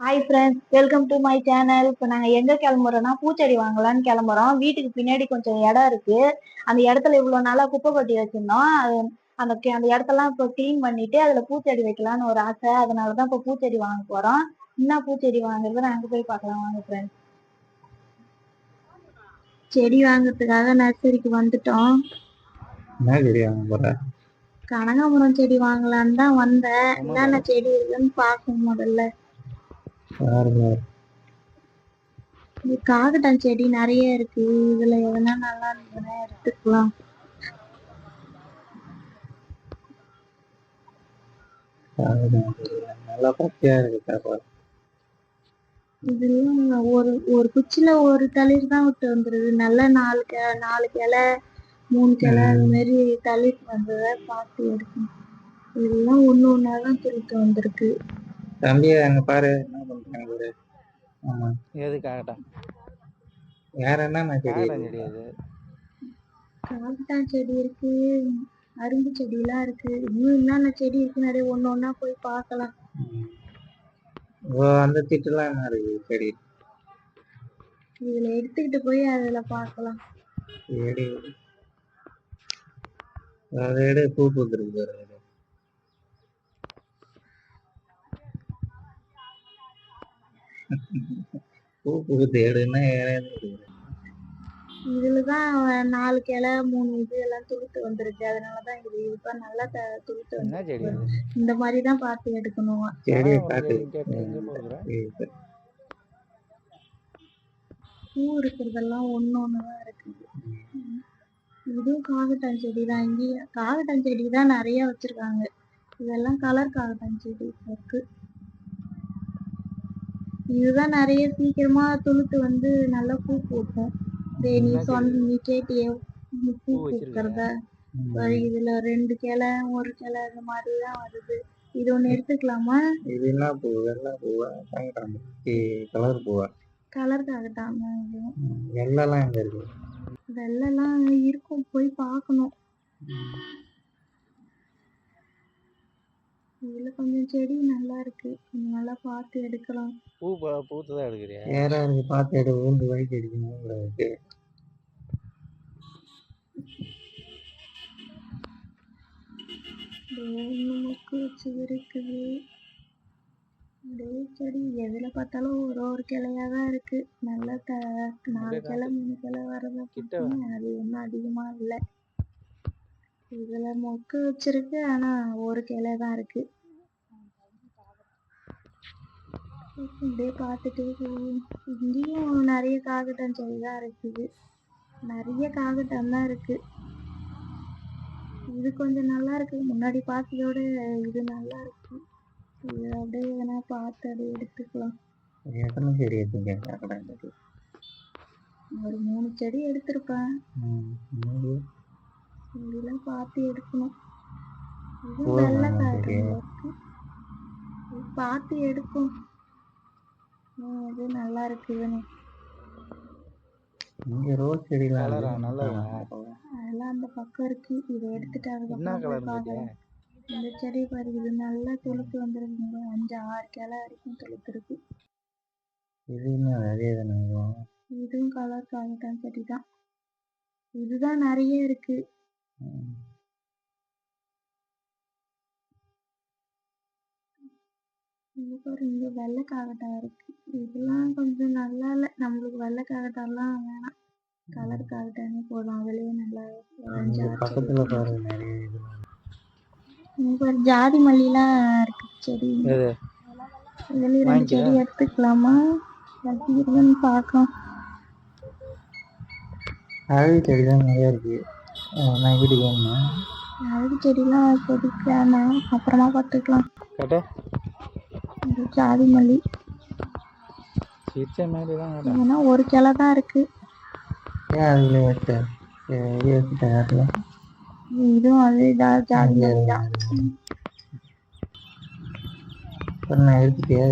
Hi friends, welcome to my channel. இப்போ நாங்கள் எங்கே கிளம்புறோம்னா பூச்செடி வாங்கலாம்னு கிளம்புறோம். வீட்டுக்கு பின்னாடி கொஞ்சம் இடம் இருக்கு. அந்த இடத்துல இவ்வளோ நாளாக குப்பை கொட்டி வச்சிருந்தோம். அந்த இடத்தெல்லாம் இப்போ க்ளீன் பண்ணிட்டு அதில் பூச்செடி வைக்கலான்னு ஒரு ஆசை. அதனால தான் இப்போ பூச்செடி வாங்க போகிறோம். என்ன பூச்செடி வாங்குறது நாங்கள் போய் பார்க்கலாம் வாங்க ஃப்ரெண்ட்ஸ். செடி வாங்குறதுக்காக நர்சரிக்கு வந்துட்டோம். என்ன செடி வாங்க போற? கனகாமரம் செடி வாங்கலான்னு தான் வந்தேன். என்னென்ன செடி இருக்குன்னு பார்க்கணும் முதல்ல. காகட்டான் செடி நிறைய இருக்கு. இதுல எதனா நல்லா இருந்ததுன்னா எடுத்துக்கலாம். நல்லா பச்சையா இருக்கு. இதெல்லாம் ஒரு ஒரு குச்சில ஒரு தளிர் தான் விட்டு வந்துருது. நல்ல நாலு கிளை 3 கிளை அது மாதிரி தளிர் வந்ததை பார்த்து எடுக்கணும். இதெல்லாம் ஒண்ணாதான் துளுத்து வந்திருக்கு. தம்பி அங்க பாரு என்ன பண்றாங்க. ஆமா எதுக்காகட்டா வேற என்ன செடி அது? காகட்டான் செடி இருக்கு, அரும்பு செடி எல்லாம் இருக்கு. இன்னும் என்னென்ன செடி இருக்கு நிறைய ஒண்ணா போய் பார்க்கலாம். அந்த திட்டுலாம் என்ன இருக்கு செடி? இதுல எடுத்துக்கிட்டு போய் அதுல பார்க்கலாம். எடு பூ பூத்துருக்கு. பூ பூத்து எடுன்னா இதுலதான் 4 கிளை 3 இது எல்லாம் துளுத்து வந்திருக்கு. அதனாலதான் இது இப்ப நல்லா துளுத்து வந்து இந்த மாதிரிதான் பார்த்து எடுக்கணும். பூ இருக்கிறதெல்லாம் ஒண்ணுதான் இருக்குது. இதுவும் காகட்டான் செடி தான். இங்கேயும் காகட்டான் செடி தான் நிறைய வச்சிருக்காங்க. இதெல்லாம் கலர் காகட்டான் செடி இருக்கு. இதுதான் நிறைய சீக்கிரமா துளுத்து வந்து நல்லா பூ பூக்கும். நீ கேட்டியே பூ பூக்கிறத, இதுல 2 கிளை 1 கிளை இந்த மாதிரிதான் வருது. இது ஒண்ணு எடுத்துக்கலாமா? இது என்ன பூ? வெள்ளை பூவா கலர் பூவா? கலர் காகட்டான். வெள்ளெல்லாம் எங்க இருக்கு? வெள்ளெல்லாம் இருக்கும், போய் பார்க்கணும். இதுல கொஞ்சம் செடி நல்லா இருக்கு, கொஞ்சம் நல்லா பார்த்து எடுக்கலாம். பூத்துதான் எடுக்கிறியா? வேற பார்த்து எடு. ஊந்து வயிற்று அடிக்கணும். வச்சு இருக்குது செடி. எதுல பார்த்தாலும் ஒரு கிளையாதான் இருக்கு. நல்லா 4 கிளை 3 கிளை வரத அது ஒன்றும் அதிகமா இல்லை. இதுல மொக்கு வச்சிருக்கு, ஆனா ஒரு கிளை தான் இருக்கு. இப்படியே பார்த்துட்டு இங்கேயும் நிறைய காகட்டான் செடி தான் இருக்குது. நிறைய காகட்டான் தான் இருக்கு. இது கொஞ்சம் நல்லா இருக்கு. முன்னாடி பார்த்ததோட இது நல்லா இருக்கு. இது அப்படியே வேணா பார்த்து அப்படியே எடுத்துக்கலாம். ஒரு 3 செடி எடுத்திருப்பேன். இதெல்லாம் பார்த்து எடுக்கணும். இது வெள்ளை காகட்டான் இருக்கு, பார்த்து எடுக்கும். இது நல்லா இருக்குதுன்னு ரோஸ் செடிலாம் அதெல்லாம் அந்த பக்கம் இருக்கு. இதை எடுத்துட்டு அதுக்கப்புறம் இந்த செடி பாரு, இது நல்லா துளுத்து வந்துருக்கு. 5-6 கிளை வரைக்கும் துளுத்து இருக்கு. இதுவும் கலர் காகட்டான் செடி தான். இதுதான் நிறைய இருக்கு. இங்க வெள்ளை காகட்டான் இருக்கு. இதெல்லாம் கொஞ்சம் நல்லா இல்லை. நம்மளுக்கு வெள்ளை காகட்டான்லாம் வேணாம், கலர் காகட்டானே போதும். அதுலயே நல்லா ஜாதி மல்லிலாம் இருக்கு செடி. இதுலயும் 2 செடி எடுத்துக்கலாமா? இருக்குன்னு பார்க்கலாம். அழகு செடிதான் நிறைய இருக்கு. நான் வீட்டுக்கு வரணும். அழகு செடிலாம் இப்போதைக்கு வேணாம், அப்புறமா பார்த்துக்கலாம். ஜாதி மல்லி ஏன்னா ஒரு கிளை தான் இருக்கு. இதுவும் அதே ஜாதி மல்லி தான்.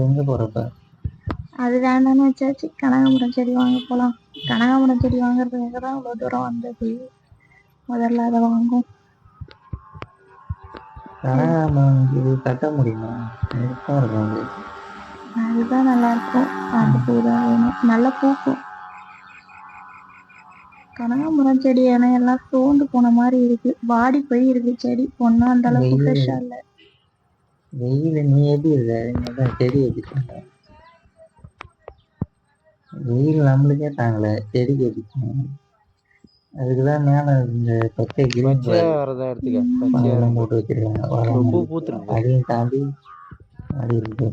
எங்க போறப்ப அது வேண்டாம்னு வச்சாச்சு. கனகாமரம் செடி வாங்க போலாம். கனகாமரம் செடி வாங்குறதுக்காக தான் இவ்வளவு தூரம் வந்தது. முதல்ல அதை வாங்கும். கட்ட முடியுமா? அது இதுதான் நல்லா இருக்கும். அந்த பூ தான் வேணும். நல்லா பூக்கும். கனகாம்பரம் செடி எல்லாம் சோர்ந்து போன மாதிரி இருக்கு. வாடி போய் இருக்கு செடி. ஒன்றும் அந்த அளவுக்கு ஃப்ரெஷ்ஷா இல்லை. வெயில நீ எப்படி இருக்க? செடி வச்சுட்டாங்க. வெயில் நம்மளுக்கே தாங்கல, செடிக்கு வச்சுட்டாங்க. அதுக்குதான் மேல இந்த பச்சை கிரீன் அதெல்லாம் போட்டு வச்சிருக்காங்க. அதையும் தாண்டி அப்படி இருக்கு.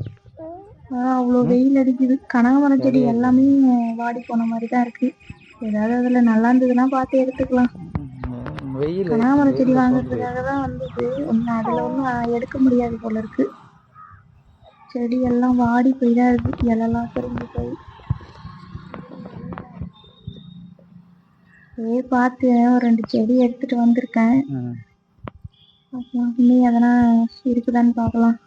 அவ்வளோ வெயில் அடிக்குது. கனகாம்பரம் செடி எல்லாமே வாடி போன மாதிரி தான் இருக்கு. ஏதாவது அதுல நல்லா இருந்ததுன்னா பார்த்து எடுத்துக்கலாம். கனகாம்பரம் செடி வாங்குறதுக்காக தான் வந்தது. அதுல ஒன்றும் எடுக்க முடியாது போல இருக்கு. செடி எல்லாம் வாடி போய்தான் இருக்கு. இலெல்லாம் சுருங்கி போய் பார்த்து ஒரு 2 செடி எடுத்துட்டு வந்திருக்கேன். இனி அதெல்லாம் இருக்குதான்னு பார்க்கலாம்.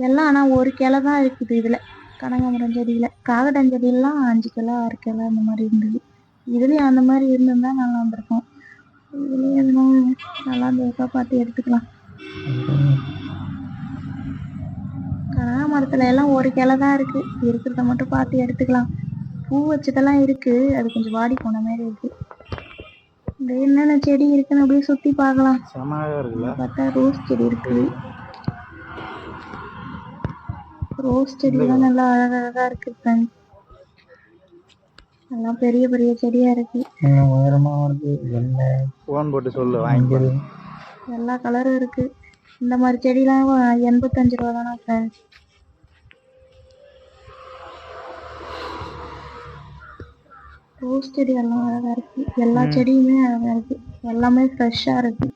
எல்லாம் ஆனால் ஒரு கிளை தான் இருக்குது இதில். கனகாம்பரம் செடியில் காகடாஞ்செடியெல்லாம் 5 கிளை 6 கிளை அந்த மாதிரி இருந்தது. இதுலேயும் அந்த மாதிரி இருந்திருந்தா நல்லா இருந்திருக்கும். இதுலேயும் எதுவும் நல்லா இருந்ததுக்கா பார்த்து எடுத்துக்கலாம். கனகாமரத்தில் எல்லாம் ஒரு கிளை தான் இருக்குது. இருக்கிறத மட்டும் பார்த்து எடுத்துக்கலாம். பூ வச்சதெல்லாம் இருக்குது. அது கொஞ்சம் வாடி போன மாதிரி இருக்குது. இந்த என்னென்ன செடி இருக்குன்னு அப்படியே சுற்றி பார்க்கலாம். பார்த்தா ரோஸ் செடி இருக்குது. ரோஸ் செடிலாம் நல்லா அழகழகா இருக்கு ஃப்ரெண்ட்ஸ். எல்லாம் பெரிய பெரிய செடியா இருக்கு. உயரமா இருக்கு. ஃபோன் போட்டு சொல்லு வாங்கி. எல்லா கலரும் இருக்கு. இந்த மாதிரி செடிலாம் 85 ரூபா தானா ஃப்ரெண்ட்ஸ். ரோஸ் செடி எல்லாம் அழகா இருக்கு. எல்லா செடியுமே அழகா இருக்கு. எல்லாமே ஃப்ரெஷ்ஷா இருக்கு.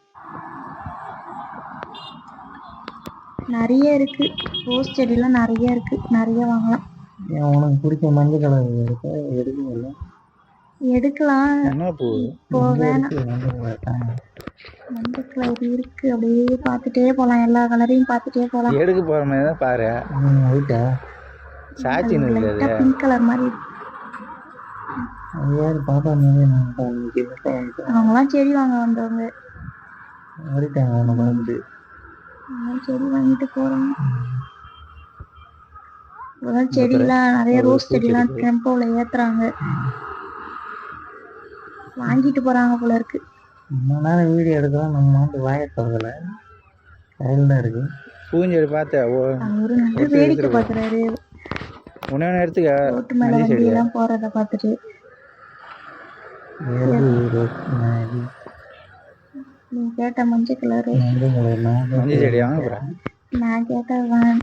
நிறைய இருக்கு. ரோஸ் செடிலாம் நிறைய இருக்கு. நிறைய வாங்கலாம். உனக்கு பிடிச்ச மஞ்சள் கலர் எடுக்கல? எடுக்கலாம். இப்போ வேணாம். மஞ்சள் கலர் இருக்கு. அப்படியே பார்த்துட்டே போகலாம். எல்லா கலரையும் பார்த்துட்டே போகலாம். எடுக்க போற மாதிரி தான் பாரு. பிங்க் கலர் மாதிரி இருக்கு. அவங்களாம் செடி வாங்க வந்தவங்க. செடி வாங்கிட்டு போறோம். செடிலாம் நிறைய ரோஸ் செடிலாம் டெம்போல ஏத்துறாங்க. வாங்கிட்டு போறாங்க போல இருக்கு. வீடியோ எடுக்கலாம். நம்ம வாய தரல கையில இருக்கு. பூஞ்செடி பார்த்தேன். அவரு நல்ல வேடிக்கை பார்க்குறாரு. ரோட்டு மேல வண்டி எல்லாம் போறத பார்த்துட்டு. நீ கேட்ட மஞ்சள் கலர் மஞ்சள் செடி வாங்க. நான் கேட்டதான்.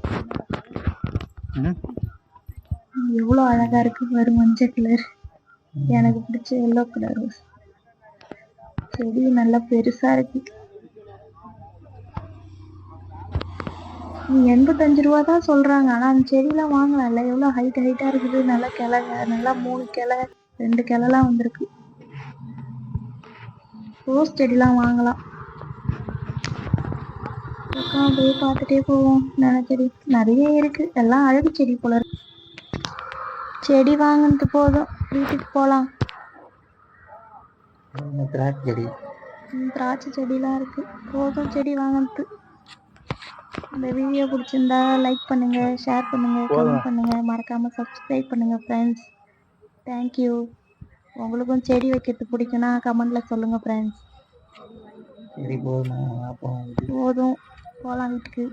எவ்வளோ அழகா இருக்கு பாரு மஞ்சள் கலர். எனக்கு பிடிச்ச எல்லோ கலர் செடி நல்லா பெருசா இருக்கு. 85 ரூபா தான் சொல்றாங்க. ஆனா அந்த செடியெல்லாம் வாங்கலாம்ல. எவ்வளோ ஹைட்டா இருக்குது. நல்லா கிளை, நல்லா 3 கிளை 2 கிளைலாம் வந்திருக்கு. ரோஸ் செடிலாம் வாங்கலாம். அப்படியே பார்த்துட்டே போவோம். செடி நிறைய இருக்கு. எல்லாம் அழகு செடி போல இருக்கு. செடி வாங்கினது போதும், வீட்டுக்கு போகலாம். திராட்சை செடிலாம் இருக்கு. போதும் செடி வாங்கினது. இந்த வீடியோ பிடிச்சிருந்தா லைக் பண்ணுங்க, ஷேர் பண்ணுங்க, கமெண்ட் பண்ணுங்க, மறக்காம சப்ஸ்கிரைப் பண்ணுங்க ஃப்ரெண்ட்ஸ். தேங்க்யூ. உங்களுக்கும் செடி வைக்கிறது பிடிக்கும்னா கமெண்ட்ல சொல்லுங்க ஃப்ரெண்ட்ஸ். போதும், போகலாம் வீட்டுக்கு.